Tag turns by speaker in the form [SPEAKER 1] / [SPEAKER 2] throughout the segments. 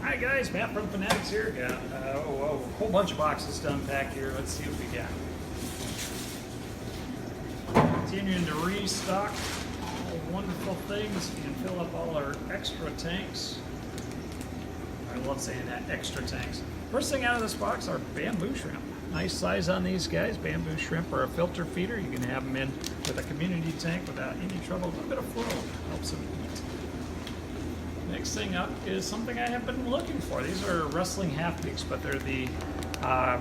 [SPEAKER 1] Hi guys, Matt from Finatics here. Got a whole bunch of boxes to unpack here. Let's see what we got. Continuing to restock all wonderful things and fill up all our extra tanks. I love saying that, extra tanks. First thing out of this box are bamboo shrimp. Nice size on these guys. Bamboo shrimp are a filter feeder. You can have them in with a community tank without any trouble. A little bit of flow helps them eat. Next thing up is something I have been looking for. These are wrestling half-beaks, but they're the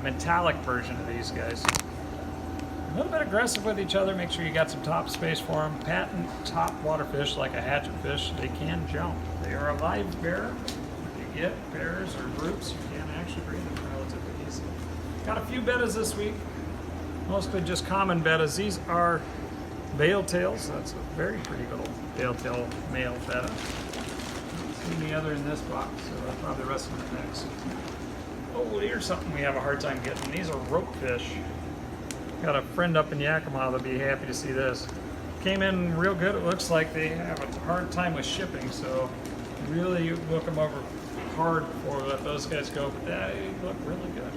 [SPEAKER 1] metallic version of these guys. A little bit aggressive with each other. Make sure you got some top space for them. Patent top water fish like a hatchet fish. They can jump. They are a live bear. If you get pairs or groups, you can actually breed them relatively easily. Got a few bettas this week. Mostly just common bettas. These are veil tails. That's a very pretty little veil tail male betta. Any other in this box, so probably the rest of the next. Oh, here's something we have a hard time getting. These are rope fish. Got a friend up in Yakima that'll be happy to see this. Came in real good. It looks like they have a hard time with shipping, so really look them over hard before we let those guys go, but they look really good.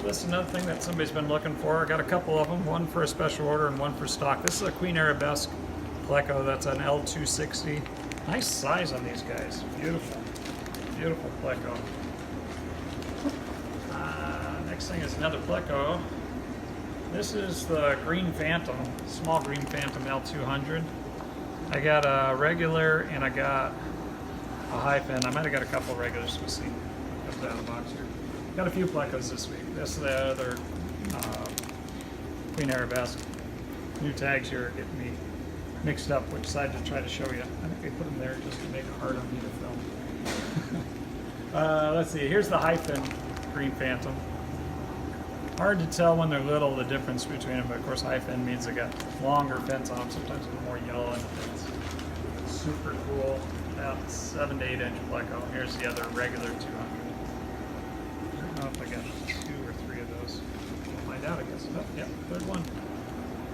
[SPEAKER 1] This is another thing that somebody's been looking for. I got a couple of them, one for a special order and one for stock. This is a Queen Arabesque pleco. That's an L260. Nice size on these guys. Beautiful. Beautiful pleco. Next thing is another pleco. This is the Green Phantom, small Green Phantom L200. I got a regular and I got a high fin. I might have got a couple regulars. We'll see what comes out of the box here. Got a few plecos this week. This is the other Queen Arabesque. New tags here are getting me mixed up which side to try to show you. I think they put them there just to make it hard on me to film. Let's see, here's the high fin Green Phantom. Hard to tell when they're little the difference between them, but of course high fin means they got longer fins on them, sometimes a little more yellow in the fins. Super cool, about 7 to 8 inch pleco. Here's the other regular 200. I don't know if I got 2 or 3 of those. We'll find out, I guess. Oh, yep, third one.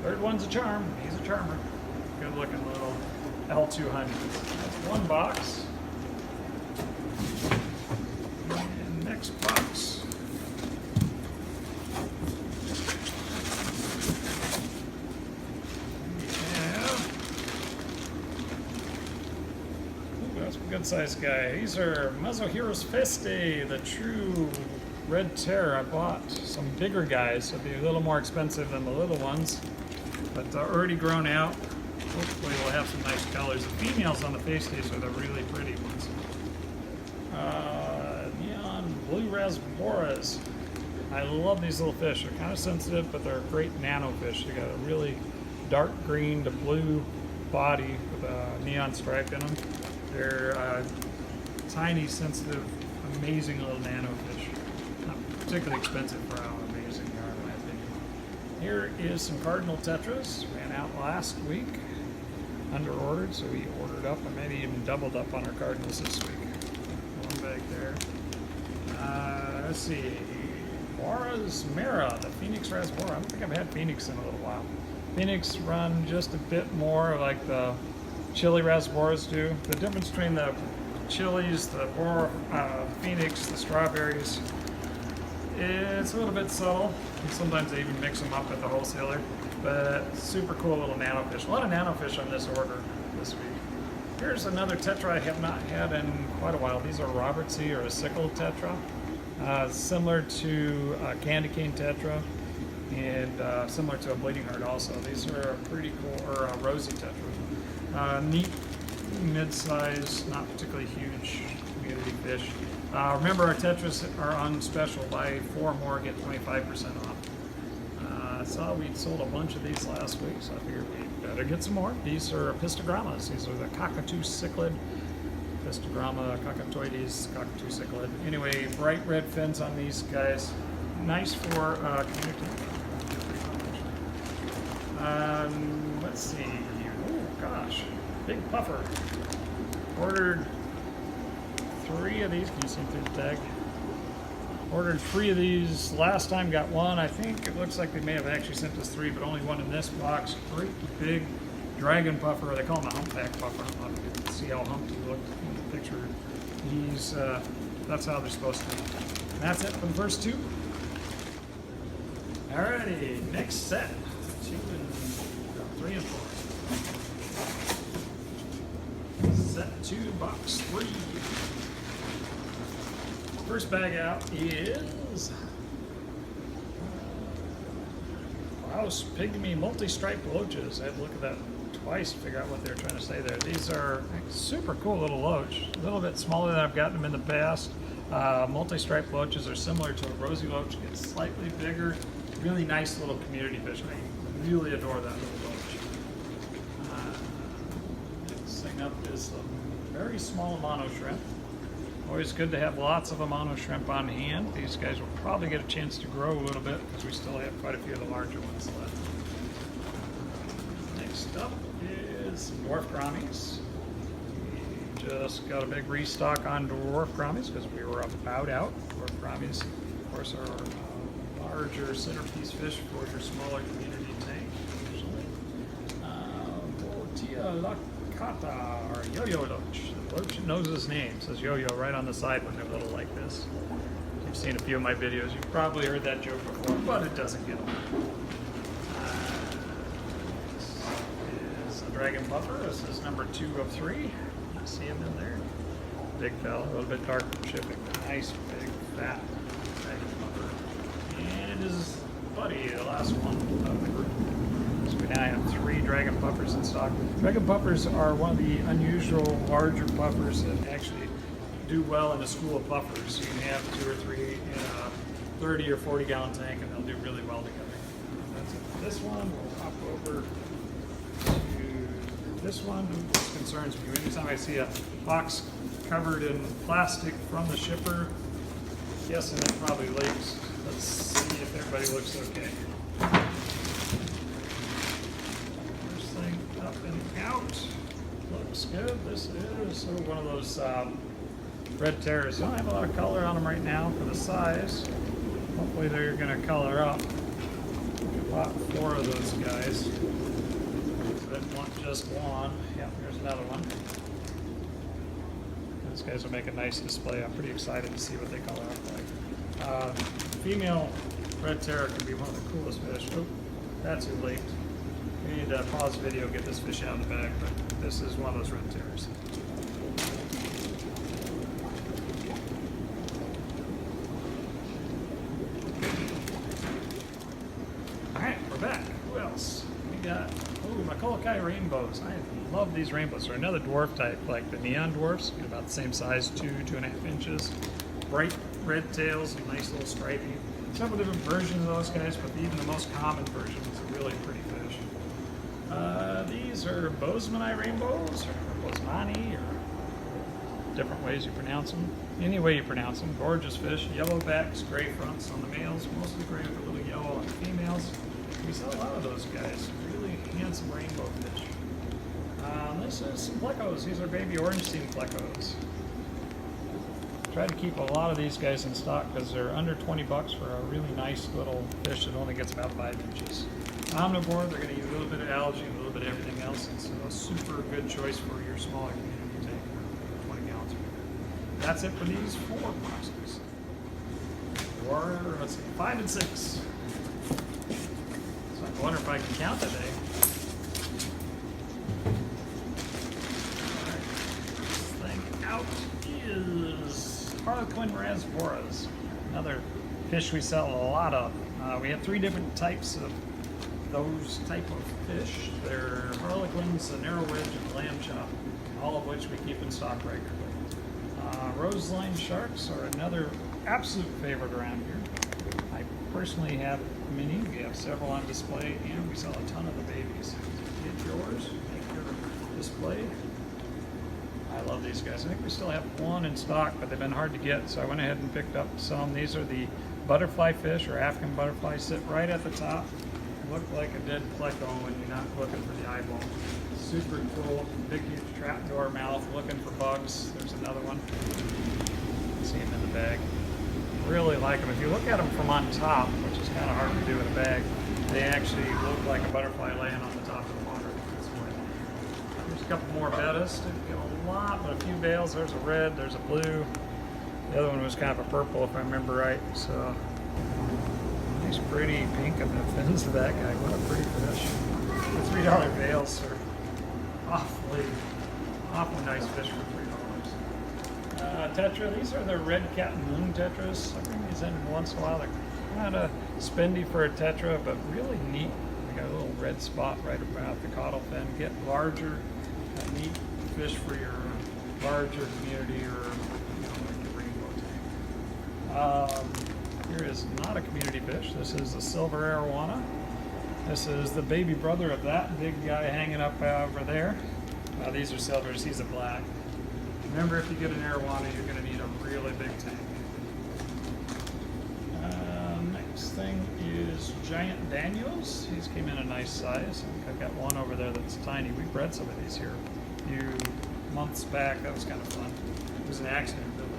[SPEAKER 1] Third one's a charm, he's a charmer. Good looking little L200. That's one box. And next box. That's a good sized guy. These are Mazohiros Feste, the true red terror. I bought some bigger guys, so it'll be a little more expensive than the little ones, but already grown out. Hopefully we'll have some nice colors. The females on the face case are the really pretty ones. Neon blue rasboras. I love these little fish. They're kind of sensitive, but they're great nano fish. They got a really dark green to blue body with a neon stripe in them. They're tiny, sensitive, amazing little nano fish. Not particularly expensive for how amazing they are, in my opinion. Here is some cardinal tetras. Ran out last week. Under ordered, so we ordered up and maybe even doubled up on our cardinals this week. One bag there. Let's see. Bora's Mara, the Phoenix Rasbora. I don't think I've had Phoenix in a little while. Phoenix run just a bit more like the chili Rasboras do. The difference between the chilies, the Bora, Phoenix, the strawberries, it's a little bit subtle. And sometimes they even mix them up at the wholesaler. But super cool little nanofish. A lot of nanofish on this order this week. Here's another tetra I have not had in quite a while. These are Robertsy or a sickle tetra. Similar to a candy cane tetra and similar to a bleeding heart also. These are a pretty cool, or a rosy tetra. Neat, mid-size, not particularly huge community fish. Remember our tetras are on special. Buy 4 more, get 25% off. I saw we'd sold a bunch of these last week, so I figured we better get some more. These are pistogrammas. These are the cockatoo cichlid. Pistogramma, cockatoides, cockatoo cichlid. Anyway, bright red fins on these guys. Nice for community. Let's see. Oh gosh, big puffer. Ordered 3 of these. Can you see through the tag? Ordered 3 of these last time, got 1. I think it looks like they may have actually sent us 3, but only 1 in this box. Great big dragon puffer. They call him a humpback puffer. I don't know if you can see how humped he looked in the picture. That's how they're supposed to be. And that's it for the first two. Alrighty, next set. 3 and 4. Set 2, box 3. First bag out is House Pygmy multi-striped loaches. I had to look at that twice to figure out what they were trying to say there. These are super cool little loach. A little bit smaller than I've gotten them in the past. Multi-striped loaches are similar to a rosy loach, get slightly bigger. Really nice little community fish. I really adore that little loach. Next thing up is a very small mono shrimp. Always good to have lots of mono shrimp on hand. These guys will probably get a chance to grow a little bit because we still have quite a few of the larger ones left. Next up is dwarf crommies. We just got a big restock on dwarf crommies because we were about out. Dwarf crommies, of course, are larger centerpiece fish for your smaller community tank, usually. Tortilla lacata, or yo-yo loach. The loach knows his name, says yo-yo right on the side when they're little like this. If you've seen a few of my videos, you've probably heard that joke before, but it doesn't get old. This is a dragon puffer. This is number 2 of 3. You see him in there? Big fella, a little bit dark from shipping. Nice, big, fat dragon puffer. And his buddy, the last one of the group. So we now have 3 dragon puffers in stock. Dragon puffers are one of the unusual larger puffers that actually do well in a school of puffers. You can have 2 or 3 in a 30 or 40 gallon tank and they'll do really well together. That's it for this one. We'll hop over to this one. This concerns me. Anytime I see a box covered in plastic from the shipper, guessing it probably leaks. Let's see if everybody looks okay. First thing up and out. Looks good. This is one of those red terrors. Don't have a lot of color on them right now for the size. Hopefully they're going to color up. We bought 4 of those guys. So didn't want just one. Yep, here's another one. These guys will make a nice display. I'm pretty excited to see what they color up like. Female red terror can be one of the coolest fish. Oh, that's who leaked. We need to pause the video, get this fish out of the bag, but this is one of those red terrors. Alright, we're back. Who else? We got Macolokai rainbows. I love these rainbows. They're another dwarf type, like the neon dwarfs, about the same size, 2.5 inches. Bright red tails and nice little striping. Several different versions of those guys, but even the most common version is a really pretty fish. These are Bozeman rainbows, or Bozeman, or different ways you pronounce them. Any way you pronounce them. Gorgeous fish. Yellow backs, gray fronts on the males, mostly gray with a little yellow on the females. We sell a lot of those guys. Really handsome rainbow fish. This is some plecos. These are baby orange seam plecos. Try to keep a lot of these guys in stock because they're under 20 bucks for a really nice little fish that only gets about 5 inches. Omnivore, they're going to eat a little bit of algae and a little bit of everything else. It's a super good choice for your smaller community tank, 20 gallons. That's it for these 4 boxes. Or, let's see, 5 and 6. So I wonder if I can count today. Alright, this thing out is Harlequin rasboras, another fish we sell a lot of. We have 3 different types of those type of fish. They're harlequins, the narrow wedge, and lamb chop, all of which we keep in stock regularly. Roseline sharks are another absolute favorite around here. I personally have many. We have several on display, and we sell a ton of the babies. Get yours, make your display. I love these guys. I think we still have 1 in stock, but they've been hard to get, so I went ahead and picked up some. These are the butterfly fish, or African butterfly, sit right at the top. Look like a dead pleco when you're not looking for the eyeball. Super cool, big huge trapdoor mouth, looking for bugs. There's another one. See them in the bag. Really like them. If you look at them from on top, which is kind of hard to do in a bag, they actually look like a butterfly laying on the top of the water. That's why. There's a couple more bettas. Didn't get a lot, but a few bales. There's a red, there's a blue. The other one was kind of a purple, if I remember right. So nice, pretty pink on the fins of that guy. What a pretty fish. The $3 bales are awfully nice fish for $3. Tetra. These are the red cat and moon tetras. I bring these in once in a while. They're kind of spendy for a tetra, but really neat. They got a little red spot right about the caudal fin. Get larger, neat fish for your larger community or like the rainbow tank. Here is not a community fish. This is a silver arowana. This is the baby brother of that big guy hanging up over there. These are silvers. He's a black. Remember, if you get an arowana, you're going to need a really big tank. Next thing is giant Daniels. These came in a nice size. I've got one over there that's tiny. We bred some of these here a few months back. That was kind of fun. It was an accident, really.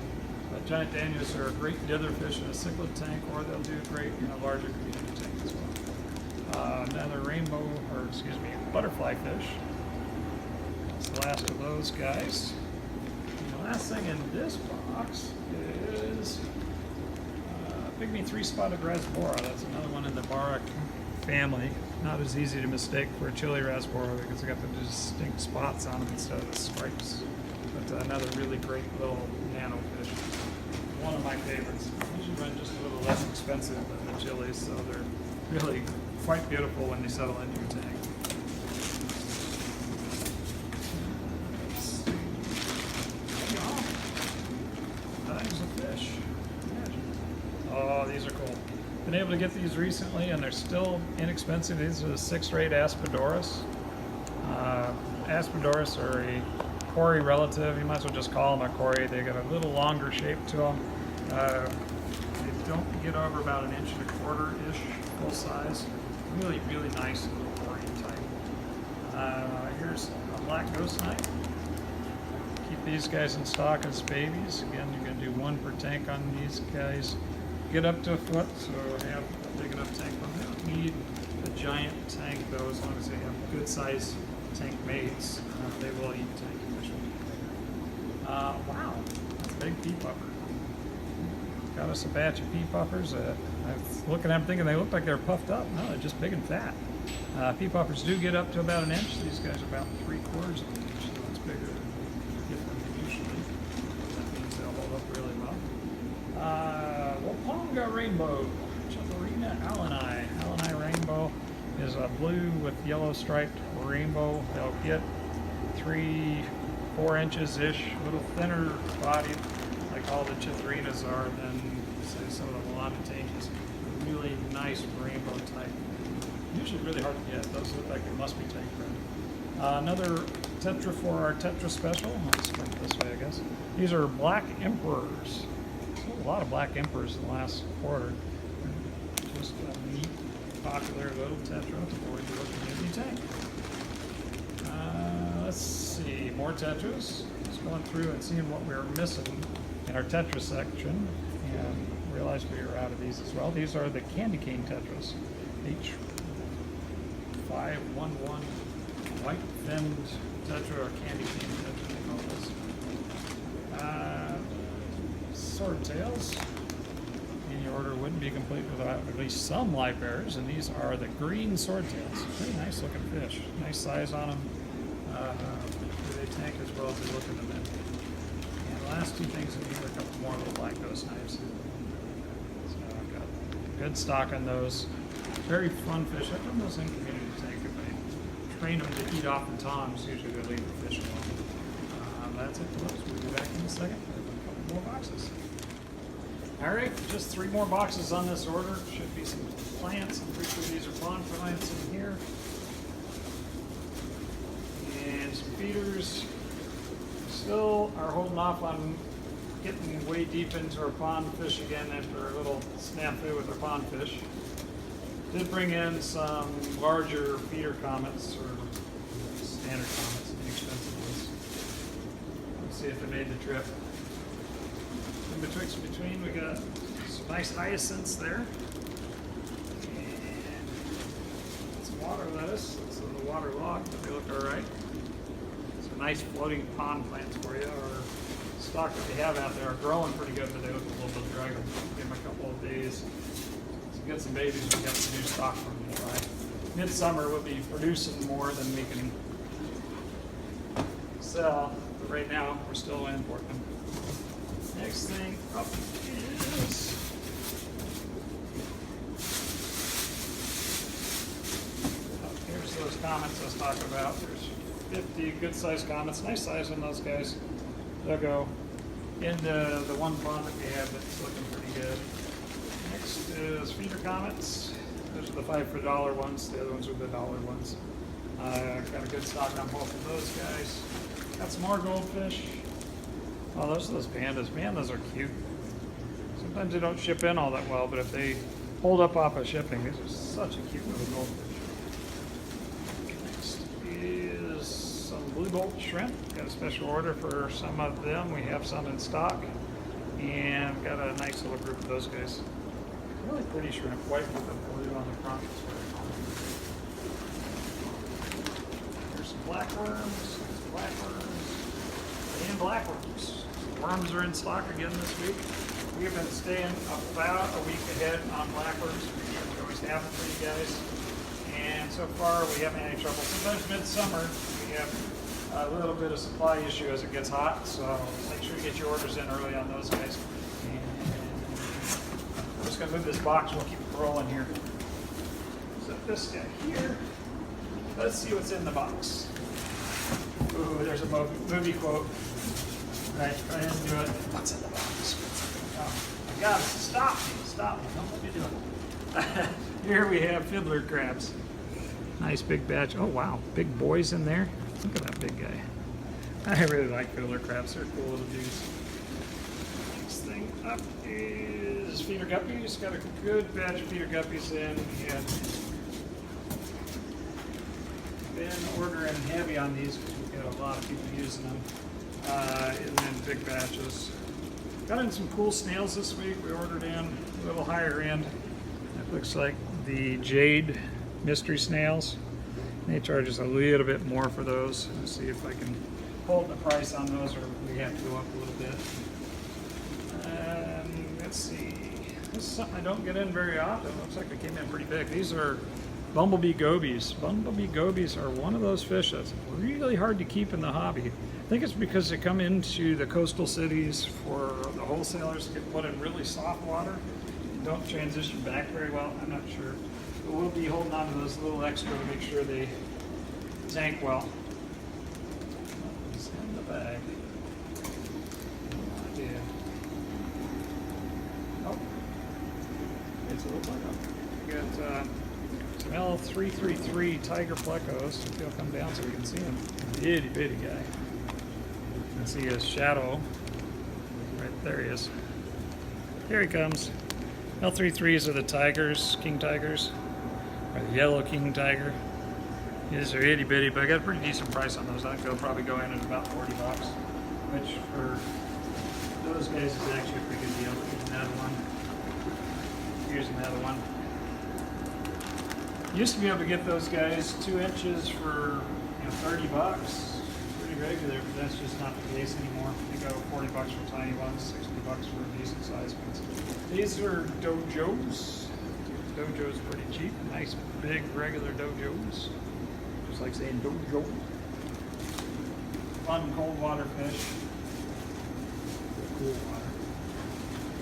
[SPEAKER 1] But giant Daniels are a great dither fish in a cichlid tank, or they'll do great in a larger community tank as well. Another rainbow, or excuse me, butterfly fish. That's the last of those guys. And the last thing in this box is pygmy three-spotted rasbora. That's another one in the Barak family. Not as easy to mistake for a chili rasbora because they got the distinct spots on them instead of the stripes. But another really great little nano fish. One of my favorites. Usually run just a little less expensive than the chilies, so they're really quite beautiful when they settle into your tank. Bags of fish. Oh, these are cool. Been able to get these recently, and they're still inexpensive. These are the 6th-rate Aspidoris. Aspidoris are a Cory relative. You might as well just call them a Cory. They got a little longer shape to them. They don't get over about 1 1/4 inch full size. Really, really nice little Cory type. Here's a black ghost knife. Keep these guys in stock as babies. Again, you're going to do 1 per tank on these guys. Get up to 1 foot, so have a big enough tank. They don't need a giant tank though, as long as they have good size tank mates. They will eat tank fish. Wow, that's a big pea puffer. Got us a batch of pea puffers. I was looking at them thinking they looked like they were puffed up. No, they're just big and fat. Pea puffers do get up to about 1 inch. These guys are about 3/4 of an inch, so it's bigger than you get them usually. That means they'll hold up really well. Waponga Rainbow, Chaparina Alani. Alani Rainbow is a blue with yellow striped rainbow. They'll get 3-4 inches-ish, a little thinner body, like all the Chitharinas are, than say some of the Melanotanes. Really nice rainbow type. Usually really hard to get. Those look like they must be tank bred. Another tetra for our tetra special. Let's put it this way, I guess. These are black emperors. A lot of black emperors in the last quarter. Just a neat, popular little tetra for your community tank. Let's see, more tetras. Just going through and seeing what we were missing in our tetra section, and realized we were out of these as well. These are the candy cane tetras. H511 white finned tetra, or candy cane tetra, they call this. Swordtails. Any order wouldn't be complete without at least some live bearers, and these are the green swordtails. Pretty nice looking fish. Nice size on them. They tank as well as they look in the net. And the last two things in here are a couple more little black ghost knives. So I've got good stock on those. Very fun fish. I put those in community tank. If I train them to eat off the tongs, usually they leave the fish alone. That's it for those. We'll be back in a second with a couple more boxes. All right, just 3 more boxes on this order. Should be some plants. I'm pretty sure these are pond plants in here. And some feeders. Still are holding off on getting way deep into our pond fish again after a little snafu with our pond fish. Did bring in some larger feeder comets, or standard comets, inexpensive ones. Let's see if they made the trip. In between, we got some nice hyacinths there, and some water lettuce. It's a little water log, but they look all right. nice floating pond plants for you, or stock that they have out there are growing pretty good today with a little bit of drag them. Give them a couple of days to get some babies. We got some new stock from them. By midsummer, we'll be producing more than we can sell, but right now we're still importing them. Next thing up is here's those comments I was talking about. There's 50 good sized comments, nice size on those guys. They'll go into the one pond that we have that's looking pretty good. Next is feeder comments. Those are the $5 ones. The other ones are the dollar ones. Got a good stock on both of those guys. Got some more goldfish. Oh, those are those pandas. Man, those are cute. Sometimes they don't ship in all that well, but if they hold up off of shipping, these are such a cute little goldfish. Next is some blue bolt shrimp. Got a special order for some of them. We have some in stock, and got a nice little group of those guys. Really pretty shrimp, white with the blue on the front. Here's some blackworms, and blackworms. Worms are in stock again this week. We've been staying about a week ahead on blackworms. We always have them for you guys. And so far we haven't had any trouble. Sometimes midsummer we have a little bit of supply issue as it gets hot, so make sure you get your orders in early on those guys. I'm just going to move this box, we'll keep it rolling here. Set this guy here. Let's see what's in the box. Ooh, there's a movie quote. Right, go ahead and do it. What's in the box? Oh, my God, stop me, don't let me do it. Here we have fiddler crabs. Nice big batch. Oh wow, big boys in there. Look at that big guy. I really like fiddler crabs, they're cool little dudes. Next thing up is feeder guppies. Got a good batch of feeder guppies in. We have been ordering heavy on these because we've got a lot of people using them in big batches. Got in some cool snails this week. We ordered in a little higher end. It looks like the jade mystery snails. They charge us a little bit more for those. Let's see if I can hold the price on those, or we have to go up a little bit. Let's see. This is something I don't get in very often. Looks like they came in pretty big. These are bumblebee gobies. Bumblebee gobies are one of those fish that's really hard to keep in the hobby. I think it's because they come into the coastal cities for the wholesalers to get put in really soft water and don't transition back very well. I'm not sure. But we'll be holding on to those a little extra to make sure they tank well. It's in the bag. No idea. Oh, it's a little pleco. We got some L333 tiger plecos. If they'll come down so we can see him. Itty bitty guy. You can see his shadow. Right there he is. Here he comes. L33s are the tigers, king tigers. Or the yellow king tiger. These are itty bitty, but I got a pretty decent price on those. I think they'll probably go in at about $40, which for those guys is actually a pretty good deal. Here's another one. Here's another one. Used to be able to get those guys 2 inches for $30. Pretty regular, but that's just not the case anymore. They go $40 for tiny ones, $60 for decent sized ones. These are dojos. Dojo's pretty cheap. Nice big regular dojos. Just like saying dojo. Fun cold water fish. Cool water.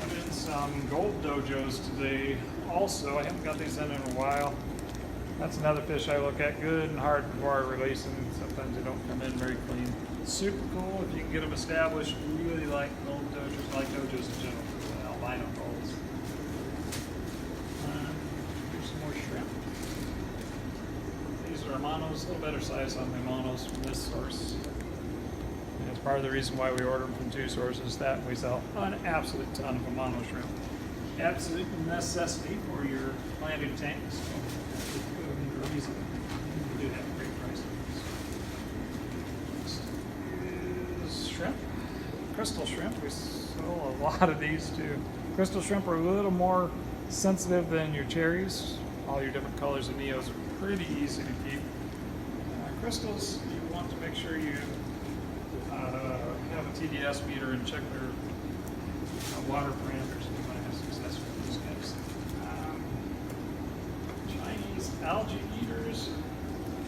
[SPEAKER 1] Got in some gold dojos today also. I haven't got these in a while. That's another fish I look at good and hard before I release them. Sometimes they don't come in very clean. Super cool if you can get them established. Really like gold dojos, like dojos in general, albino golds. Here's some more shrimp. These are monos, a little better size on the monos from this source. And it's part of the reason why we order them from 2 sources. That we sell an absolute ton of mono shrimp. Absolute necessity for your planted tanks. We do have a great price. Next is shrimp. Crystal shrimp. We sell a lot of these too. Crystal shrimp are a little more sensitive than your cherries. All your different colors of neos are pretty easy to keep. Crystals, you want to make sure you TDS meter and check their water parameters if you want to have success with these guys. Chinese algae eaters.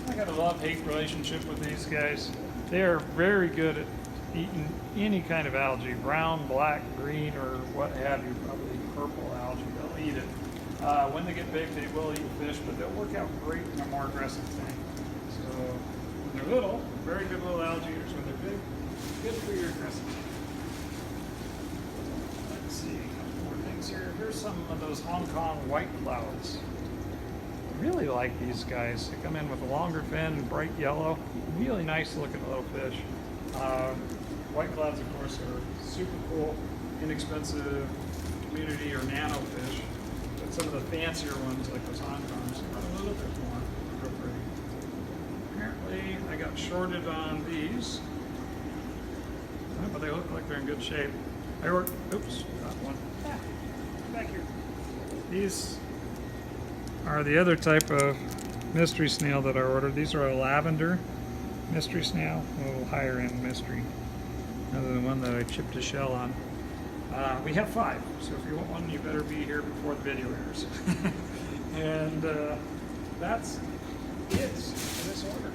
[SPEAKER 1] I got a love-hate relationship with these guys. They are very good at eating any kind of algae, brown, black, green, or what have you, probably purple algae. They'll eat it. When they get big, they will eat fish, but they'll work out great in a more aggressive tank. So when they're little, very good little algae eaters. When they're big, good for your aggressive tank. Let's see, a couple more things here. Here's some of those Hong Kong white clouds. Really like these guys. They come in with a longer fin, bright yellow, really nice looking little fish. White clouds, of course, are super cool, inexpensive community or nano fish. But some of the fancier ones, like those Hong Kongs, are a little bit more real pretty. Apparently, I got shorted on these, but they look like they're in good shape. Oops, got one. Back here. These are the other type of mystery snail that I ordered. These are a lavender mystery snail, a little higher end mystery, other than one that I chipped a shell on. We have 5, so if you want one, you better be here before the video airs. And that's it for this order.